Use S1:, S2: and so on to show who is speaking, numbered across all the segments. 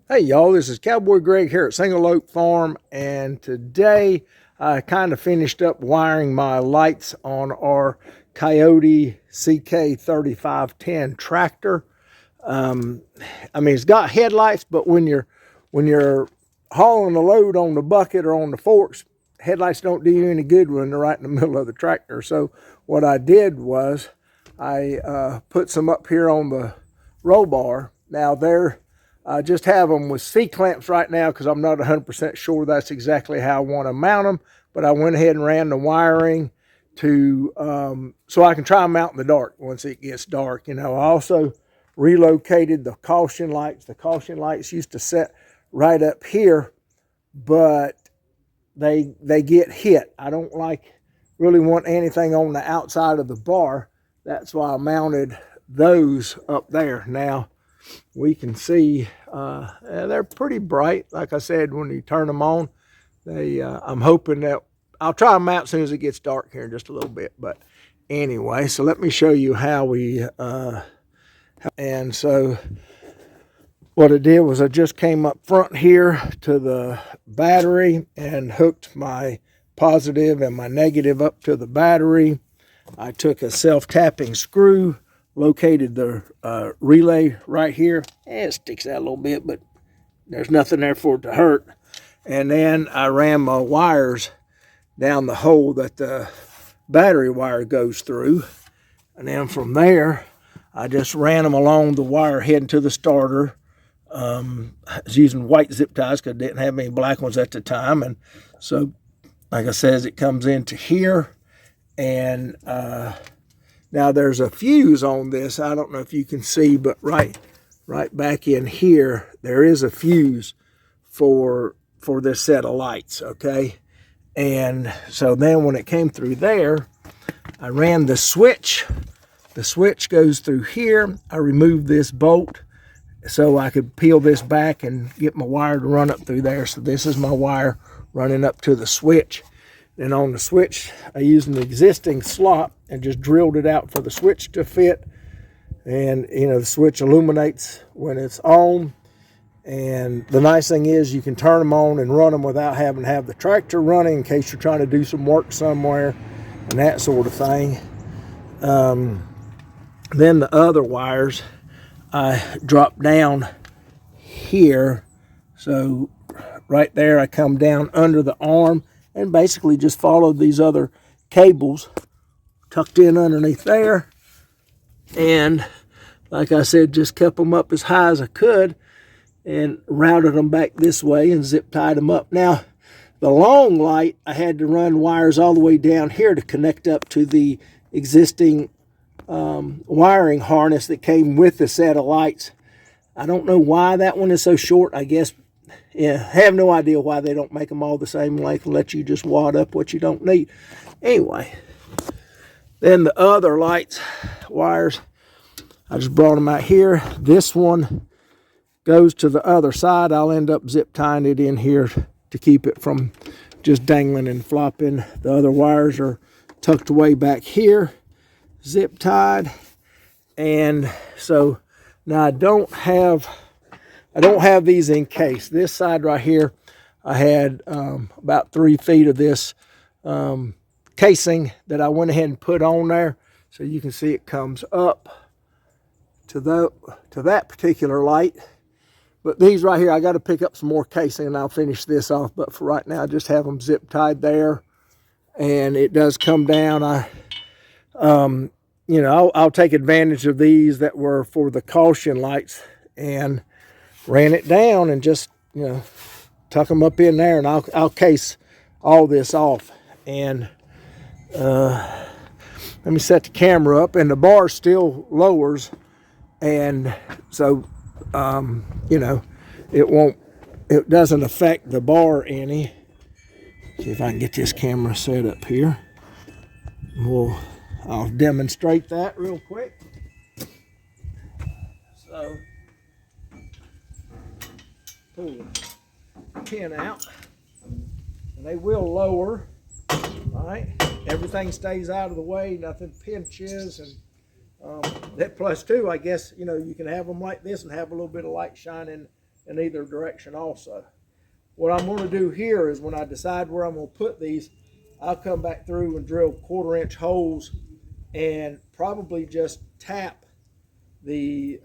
S1: Hey y'all, this is Cowboy Greg here at Single Oak Farm, and today I kind of finished up wiring my lights on our Kioti CK3510 tractor. I mean, it's got headlights, but when you're hauling a load on the bucket or on the forks, headlights don't do you any good when they're right in the middle of the tractor. So what I did was I put some up here on the roll bar. Now I just have them with C-clamps right now because I'm not 100% sure that's exactly how I want to mount them. But I went ahead and ran the wiring to so I can try them out in the dark once it gets dark. I also relocated the caution lights. The caution lights used to set right up here, but they get hit. I don't really want anything on the outside of the bar. That's why I mounted those up there. Now we can see they're pretty bright. Like I said, when you turn them on, I'm hoping that I'll try them out as soon as it gets dark here in just a little bit. But anyway, so let me show you how we and so what I did was I just came up front here to the battery and hooked my positive and my negative up to the battery. I took a self-tapping screw, located the relay right here. It sticks out a little bit, but there's nothing there for it to hurt. And then I ran my wires down the hole that the battery wire goes through. And then from there, I just ran them along the wire heading to the starter. I was using white zip ties because I didn't have any black ones at the time. And so, like I said, it comes into here. And now there's a fuse on this. I don't know if you can see, but right back in here, there is a fuse for this set of lights, okay? And so then when it came through there, I ran the switch. The switch goes through here. I removed this bolt so I could peel this back and get my wire to run up through there. So this is my wire running up to the switch. Then on the switch, I used an existing slot and just drilled it out for the switch to fit. And, the switch illuminates when it's on. And the nice thing is you can turn them on and run them without having to have the tractor running in case you're trying to do some work somewhere and that sort of thing. Then the other wires, I drop down here. So right there, I come down under the arm and basically just followed these other cables tucked in underneath there. And like I said, just kept them up as high as I could and routed them back this way and zip tied them up. Now, the long light, I had to run wires all the way down here to connect up to the existing wiring harness that came with the set of lights. I don't know why that one is so short. I guess, yeah, I have no idea why they don't make them all the same length and let you just wad up what you don't need. Anyway, then the other lights wires, I just brought them out here. This one goes to the other side. I'll end up zip tying it in here to keep it from just dangling and flopping. The other wires are tucked away back here, zip tied. And so now I don't have these encased. This side right here, I had about 3 feet of this casing that I went ahead and put on there. So you can see it comes up to that particular light. But these right here, I got to pick up some more casing and I'll finish this off. But for right now, I just have them zip tied there. And it does come down. I'll take advantage of these that were for the caution lights and ran it down and just, tuck them up in there, and I'll case all this off. And let me set the camera up, and the bar still lowers, and so it doesn't affect the bar any. See if I can get this camera set up here. I'll demonstrate that real quick. So pull the pin out, and they will lower. All right, everything stays out of the way, nothing pinches, and that plus too, I guess, you can have them like this and have a little bit of light shining in either direction also. What I'm going to do here is when I decide where I'm going to put these, I'll come back through and drill 1/4-inch holes and probably just tap the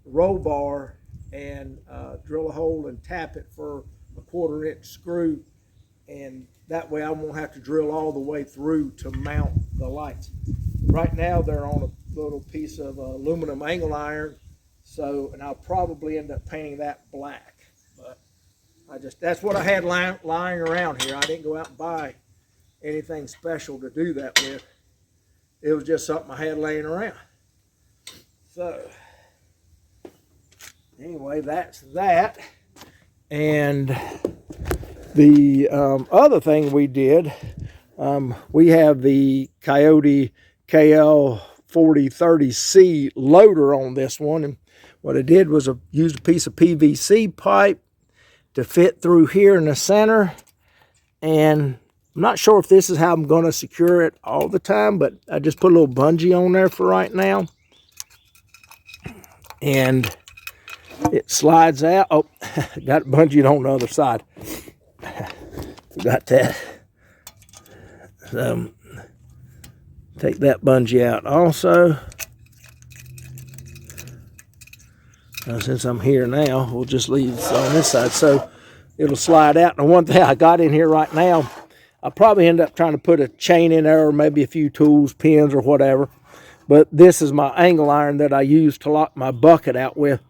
S1: roll bar and drill a hole and tap it for a 1/4-inch screw, and that way I won't have to drill all the way through to mount the lights. Right now they're on a little piece of aluminum angle iron, and I'll probably end up painting that black. But that's what I had lying around here. I didn't go out and buy anything special to do that with. It was just something I had laying around. So anyway, that's that. And the other thing we did, we have the Kioti CK4030C loader on this one, and what I did was I used a piece of PVC pipe to fit through here in the center, and I'm not sure if this is how I'm going to secure it all the time, but I just put a little bungee on there for right now, and it slides out. Oh, got it bungeed on the other side. Forgot that. So take that bungee out also. Now, since I'm here now, we'll just leave this on this side so it'll slide out. And one thing I got in here right now, I'll probably end up trying to put a chain in there or maybe a few tools, pins or whatever. But this is my angle iron that I use to lock my bucket out with.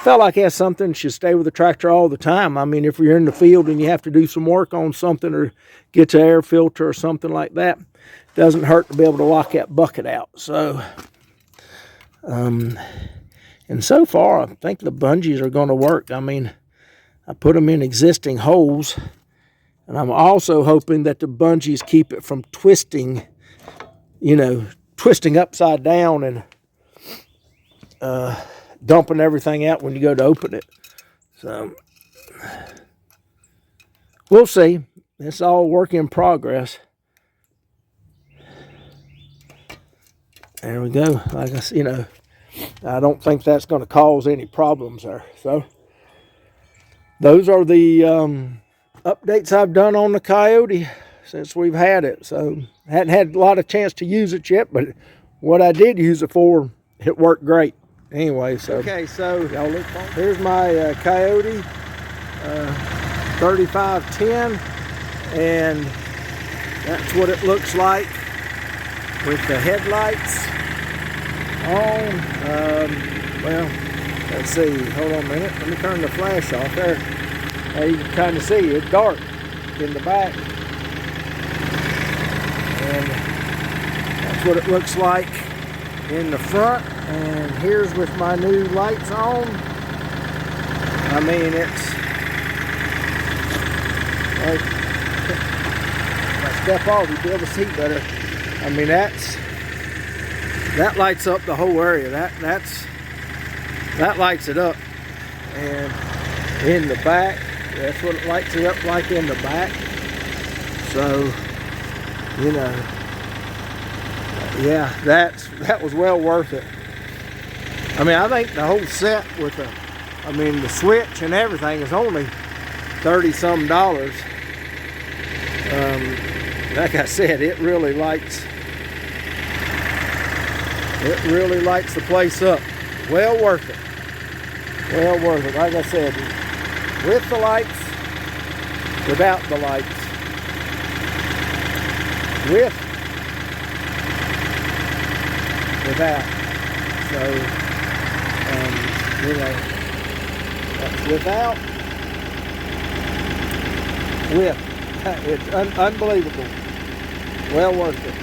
S1: Felt like that's something should stay with the tractor all the time. I mean, if you're in the field and you have to do some work on something or get to air filter or something like that, it doesn't hurt to be able to lock that bucket out. So, and so far, I think the bungees are going to work. I mean, I put them in existing holes, and I'm also hoping that the bungees keep it from twisting, twisting upside down and dumping everything out when you go to open it. So we'll see. It's all work in progress. There we go. Like I said, I don't think that's going to cause any problems there. So those are the updates I've done on the Kioti since we've had it. So hadn't had a lot of chance to use it yet, but what I did use it for, it worked great. Anyway, so here's my Kioti 3510, and that's what it looks like with the headlights on. Well, let's see. Hold on a minute. Let me turn the flash off there. You can kind of see it's dark in the back, and that's what it looks like in the front. And here's with my new lights on. I mean, it's like, if I step off, you'll be able to see better. I mean, that lights up the whole area. That lights it up. And in the back, that's what it lights it up like in the back. So, yeah, that was well worth it. I mean, I think the whole set with the switch and everything is only $30-some. Like I said, it really lights the place up. Well worth it. Well worth it. Like I said, with the lights, without the lights, without. So, that's without, with. It's unbelievable. Well worth it.